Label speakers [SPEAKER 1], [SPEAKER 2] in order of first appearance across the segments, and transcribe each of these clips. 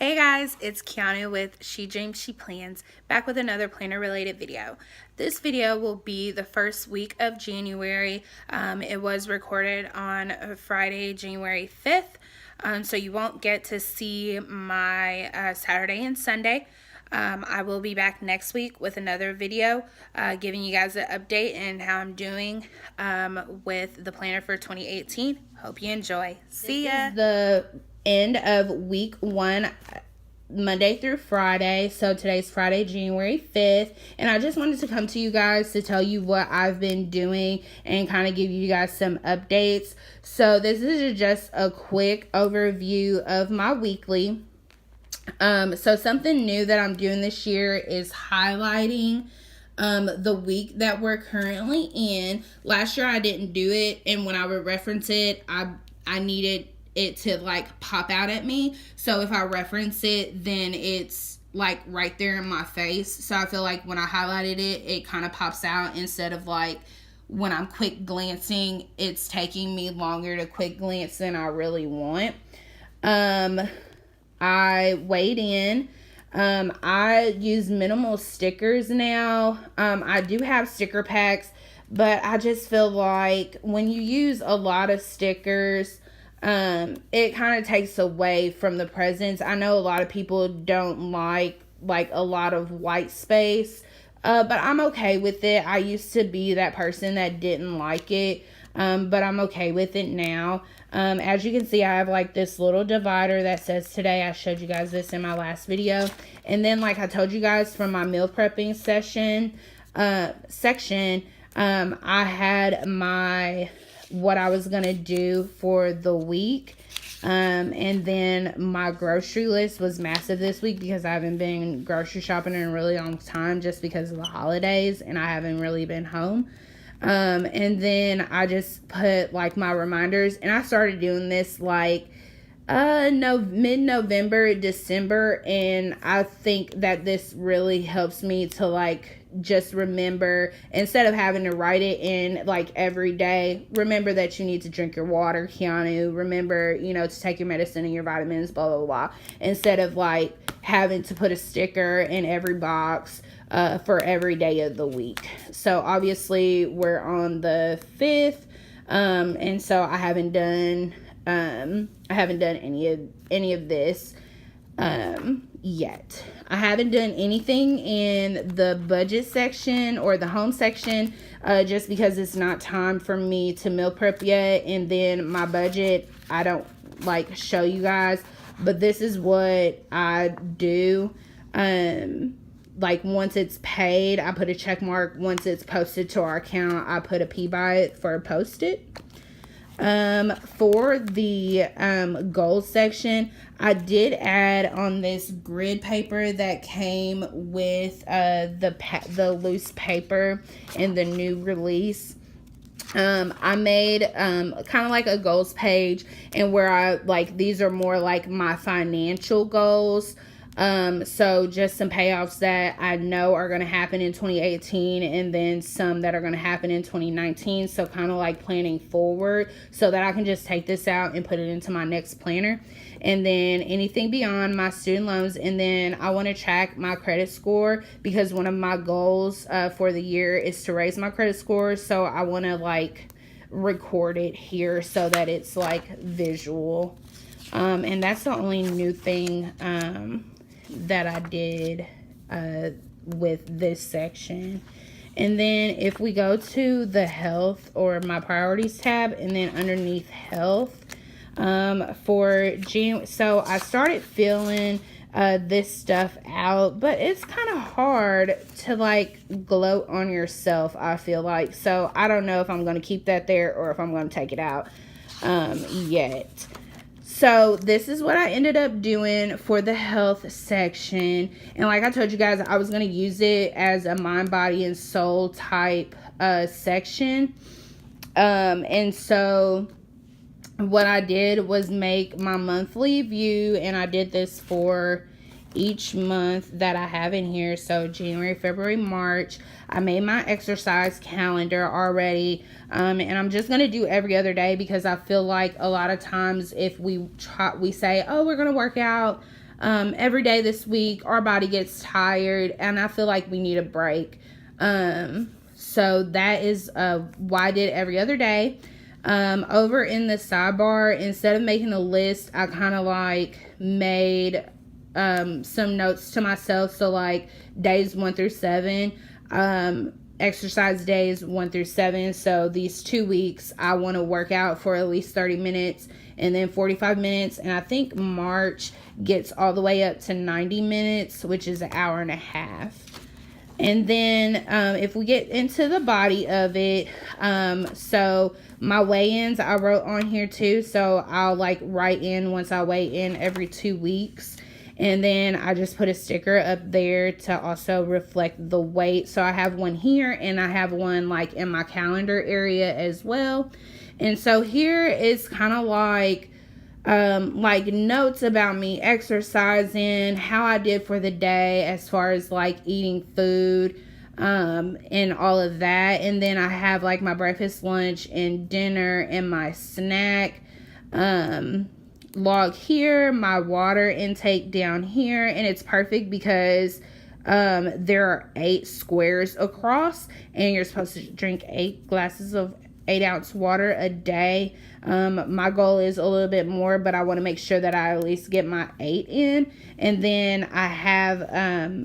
[SPEAKER 1] Hey guys, it's Keanu with She Dreams, She Plans, back with another planner related video. This video will be the first week of January. It was recorded on Friday, January 5th, so you won't get to see my Saturday and Sunday. I will be back next week with another video giving you guys an update and how I'm doing with the planner for 2018. Hope you enjoy. See ya. The end of week 1, Monday through Friday. So today's Friday, January 5th, and I just wanted to come to you guys to tell you what I've been doing and kind of give you guys some updates. So this is just a quick overview of my weekly. So something new that I'm doing this year is highlighting the week that we're currently in. Last year I didn't do it, and when I would reference it, I needed it to like pop out at me. So if I reference it, then it's like right there in my face. So I feel like when I highlighted it, it kind of pops out instead of like when I'm quick glancing, it's taking me longer to quick glance than I really want. I weighed in. I use minimal stickers now. I do have sticker packs, but I just feel like when you use a lot of stickers, it kind of takes away from the presence. I know a lot of people don't like a lot of white space, but I'm okay with it. I used to be that person that didn't like it, but I'm okay with it now. As you can see, I have like this little divider that says today. I showed you guys this in my last video. And then like I told you guys from my meal prepping section, I had what I was going to do for the week. And then my grocery list was massive this week because I haven't been grocery shopping in a really long time just because of the holidays and I haven't really been home. And then I just put like my reminders, and I started doing this like mid-November, December, and I think that this really helps me to like just remember, instead of having to write it in like every day, remember that you need to drink your water, Keanu, remember, to take your medicine and your vitamins, blah blah blah, instead of like having to put a sticker in every box for every day of the week. So obviously we're on the 5th, and so I haven't done any of this yet. I haven't done anything in the budget section or the home section, just because it's not time for me to meal prep yet. And then my budget, I don't like show you guys, but this is what I do. Like once it's paid, I put a check mark. Once it's posted to our account, I put a P by it for post it. For the goals section, I did add on this grid paper that came with the loose paper in the new release. I made kind of like a goals page, and where I like these are more like my financial goals. So just some payoffs that I know are going to happen in 2018, and then some that are going to happen in 2019. So kind of like planning forward so that I can just take this out and put it into my next planner. And then anything beyond my student loans. And then I want to track my credit score because one of my goals for the year is to raise my credit score. So I want to like record it here so that it's like visual. And that's the only new thing that I did with this section. And then if we go to the health or my priorities tab, and then underneath health, for June, so I started filling this stuff out, but it's kind of hard to like gloat on yourself, I feel like. So I don't know if I'm going to keep that there or if I'm going to take it out yet. So this is what I ended up doing for the health section. And like I told you guys, I was going to use it as a mind, body, and soul type section. And so what I did was make my monthly view, and I did this for each month that I have in here. So January, February, March. I made my exercise calendar already. And I'm just going to do every other day because I feel like a lot of times if we say, oh, we're going to work out every day this week our body gets tired and I feel like we need a break. So that is why I did every other day. Over in the sidebar, instead of making a list, I kind of like made some notes to myself. So like days 1 through 7, exercise days 1 through 7. So these 2 weeks I want to work out for at least 30 minutes and then 45 minutes. And I think March gets all the way up to 90 minutes, which is an hour and a half. And then if we get into the body of it, so my weigh-ins I wrote on here too. So I'll like write in once I weigh in every 2 weeks. And then I just put a sticker up there to also reflect the weight. So I have one here and I have one like in my calendar area as well. And so here is kind of like notes about me exercising, how I did for the day as far as like eating food, and all of that. And then I have like my breakfast, lunch, and dinner and my snack, log here, my water intake down here. And it's perfect because there are 8 squares across and you're supposed to drink 8 glasses of 8-ounce water a day. My goal is a little bit more, but I want to make sure that I at least get my 8 in. And then I have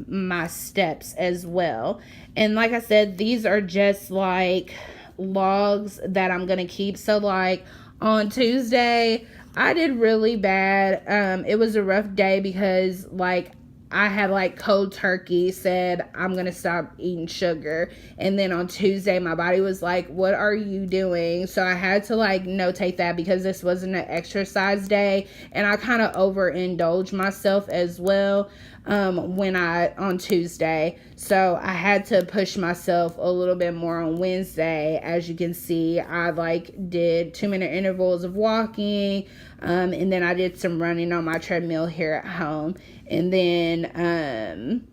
[SPEAKER 1] my steps as well. And like I said, these are just like logs that I'm gonna keep. So like on Tuesday I did really bad. It was a rough day because like I had like cold turkey, said I'm gonna stop eating sugar, and then on Tuesday my body was like, what are you doing? So I had to like notate that because this wasn't an exercise day, and I kind of overindulged myself as well on Tuesday. So I had to push myself a little bit more on Wednesday. As you can see, I like did 2-minute intervals of walking, and then I did some running on my treadmill here at home. And then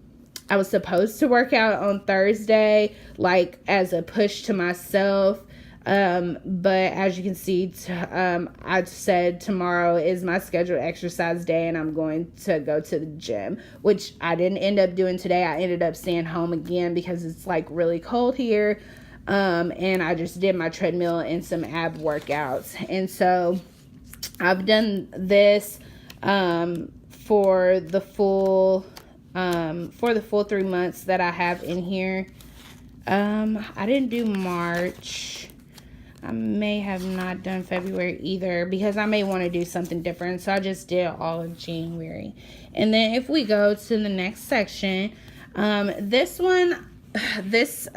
[SPEAKER 1] I was supposed to work out on Thursday, like as a push to myself. But as you can see, I said tomorrow is my scheduled exercise day and I'm going to go to the gym, which I didn't end up doing today. I ended up staying home again because it's like really cold here. And I just did my treadmill and some ab workouts. And so I've done this, for the full 3 months that I have in here. I didn't do March. I may have not done February either because I may want to do something different. So I just did all of January. And then if we go to the next section, this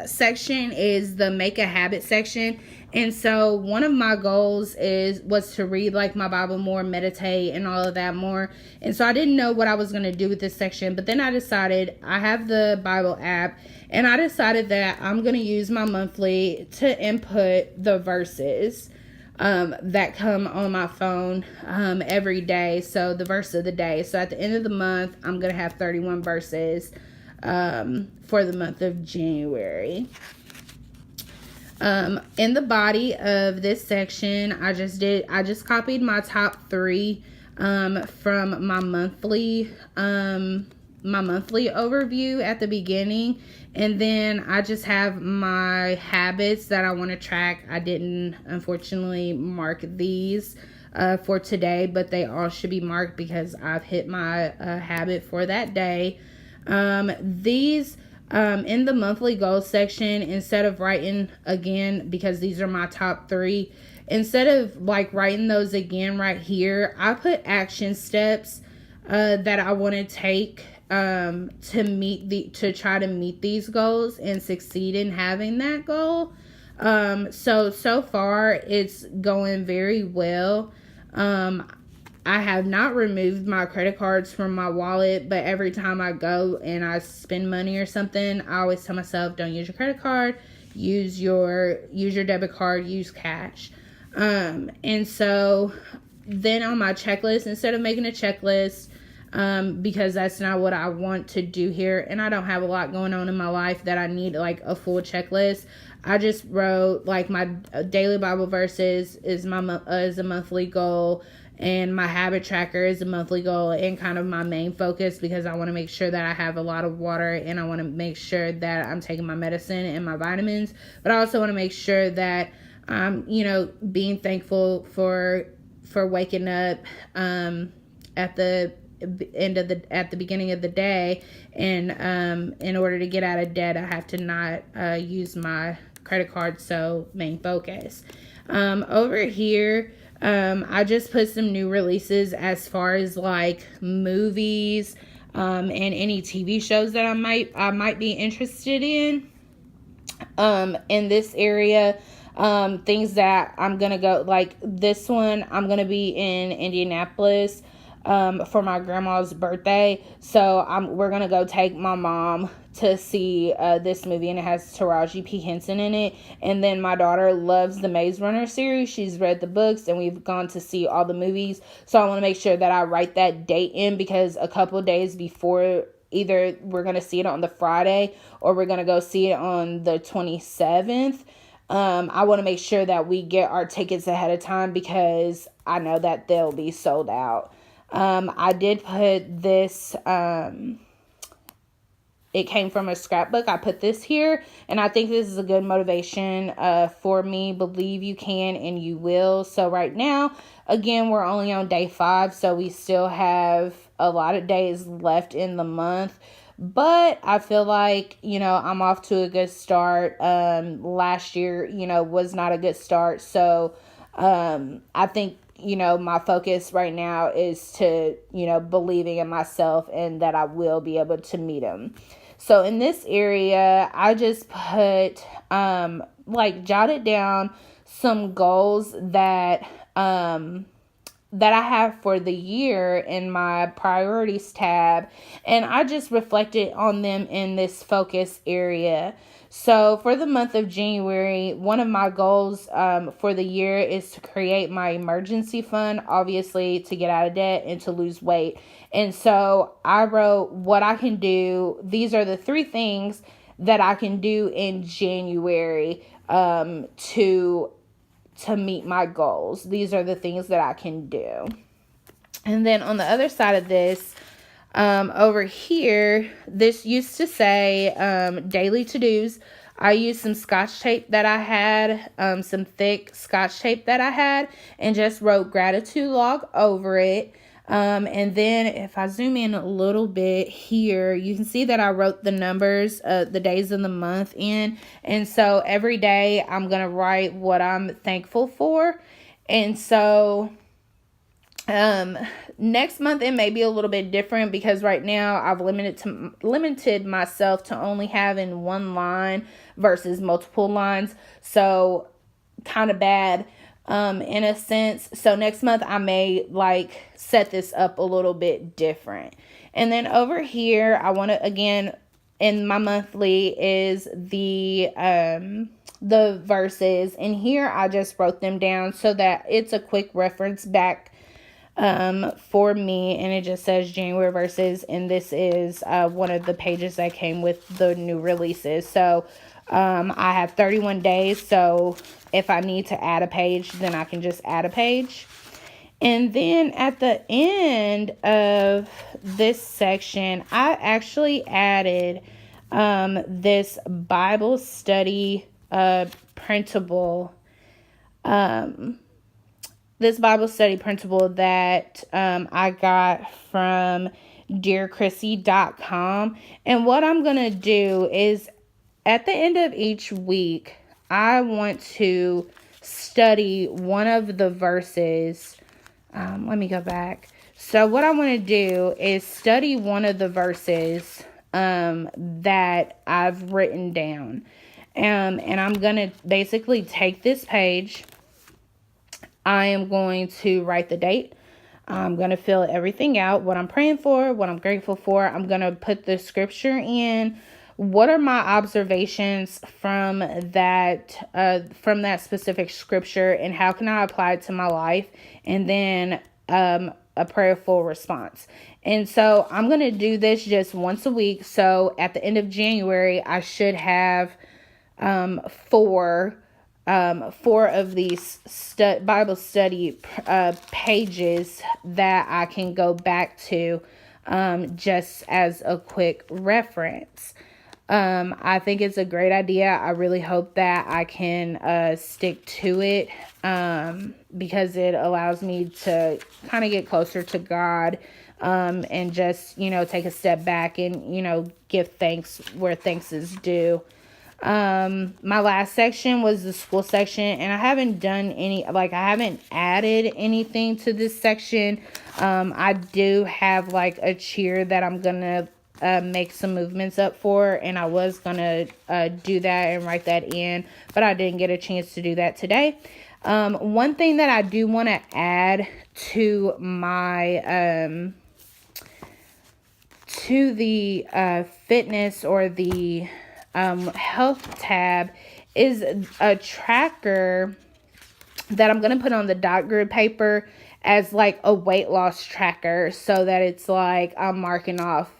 [SPEAKER 1] section is the make a habit section. And so one of my goals was to read like my Bible more, meditate and all of that more. And so I didn't know what I was going to do with this section, but then I decided I have the Bible app and I decided that I'm going to use my monthly to input the verses that come on my phone every day. So the verse of the day. So at the end of the month, I'm going to have 31 verses for the month of January. In the body of this section, I just copied my top 3 from my monthly overview at the beginning, and then I just have my habits that I want to track. I didn't unfortunately mark these for today, but they all should be marked because I've hit my habit for that day. These in the monthly goals section, instead of writing again, because these are my top 3, instead of like writing those again right here, I put action steps that I want to take to try to meet these goals and succeed in having that goal. So far it's going very well. I have not removed my credit cards from my wallet, but every time I go and I spend money or something, I always tell myself, don't use your credit card, use your debit card, use cash. And so then on my checklist, instead of making a checklist, because that's not what I want to do here, and I don't have a lot going on in my life that I need like a full checklist, I just wrote like my daily Bible verses is a monthly goal. and my habit tracker is a monthly goal and kind of my main focus, because I want to make sure that I have a lot of water, and I want to make sure that I'm taking my medicine and my vitamins. But I also want to make sure that I'm, being thankful for waking up at the beginning of the day. And in order to get out of debt, I have to not use my credit card. So main focus. Over here, I just put some new releases as far as like movies and any TV shows that I might be interested in this area. Things that I'm gonna go, like this one, I'm gonna be in Indianapolis for my grandma's birthday. So we're gonna go take my mom to see this movie, and it has Taraji P. Henson in it. And then my daughter loves the Maze Runner series. She's read the books, and we've gone to see all the movies. So I want to make sure that I write that date in, because a couple days before, either we're gonna see it on the Friday or we're gonna go see it on the 27th. I want to make sure that we get our tickets ahead of time, because I know that they'll be sold out. I did put this, it came from a scrapbook. I put this here, and I think this is a good motivation for me. Believe you can and you will. So right now, again, we're only on day 5, so we still have a lot of days left in the month. But I feel like, I'm off to a good start. Last year, was not a good start. So I think, my focus right now is to, believing in myself and that I will be able to meet them. So in this area, I just put, jotted down some goals that I have for the year in my priorities tab, and I just reflected on them in this focus area. So for the month of January, one of my goals for the year is to create my emergency fund, obviously to get out of debt and to lose weight. And so I wrote what I can do. These are the 3 things that I can do in January to meet my goals. These are the things that I can do. And then on the other side of this, over here, this used to say daily to-dos. I used some scotch tape that I had, some thick scotch tape that I had, and just wrote gratitude log over it. And then if I zoom in a little bit here, you can see that I wrote the numbers, the days of the month in. And so every day I'm going to write what I'm thankful for. And so, next month it may be a little bit different, because right now I've limited myself to only having 1 line versus multiple lines. So kind of bad. In a sense. So next month I may set this up a little bit different. And then over here, I want to, again, in my monthly is the verses. And here I just wrote them down so that it's a quick reference back for me. And it just says January verses. And this is one of the pages that came with the new releases. So I have 31 days, so if I need to add a page, then I can just add a page. And then at the end of this section, I actually added this Bible study printable. This Bible study printable that I got from dearchrissy.com. And what I'm going to do is, at the end of each week, I want to study one of the verses. Let me go back. So what I want to do is study one of the verses that I've written down. And I'm going to basically take this page. I am going to write the date. I'm going to fill everything out, what I'm praying for, what I'm grateful for. I'm going to put the scripture in. What are my observations from that specific scripture, and how can I apply it to my life? And then a prayerful response. And so I'm going to do this just once a week. So at the end of January, I should have 4 4 of these Bible study pages that I can go back to just as a quick reference. I think it's a great idea. I really hope that I can stick to it because it allows me to kind of get closer to God and just, take a step back and, give thanks where thanks is due. My last section was the school section, and I haven't done I haven't added anything to this section. I do have a cheer that I'm gonna make some movements up for, and I was gonna do that and write that in, but I didn't get a chance to do that today. One thing that I do want to add to my to the fitness or the health tab is a tracker that I'm going to put on the dot grid paper as a weight loss tracker, so that it's I'm marking off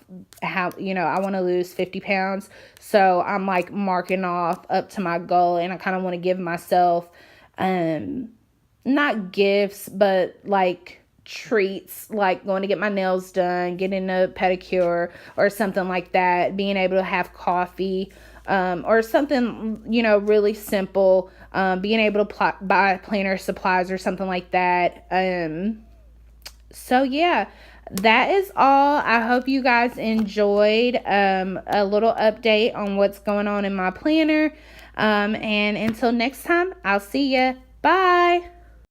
[SPEAKER 1] how, I want to lose 50 pounds. So I'm marking off up to my goal, and I kind of want to give myself, not gifts, but treats, going to get my nails done, getting a pedicure or something like that, being able to have coffee, or something, really simple, being able to buy planner supplies or something like that. So yeah, that is all. I hope you guys enjoyed a little update on what's going on in my planner. And until next time, I'll see ya. Bye.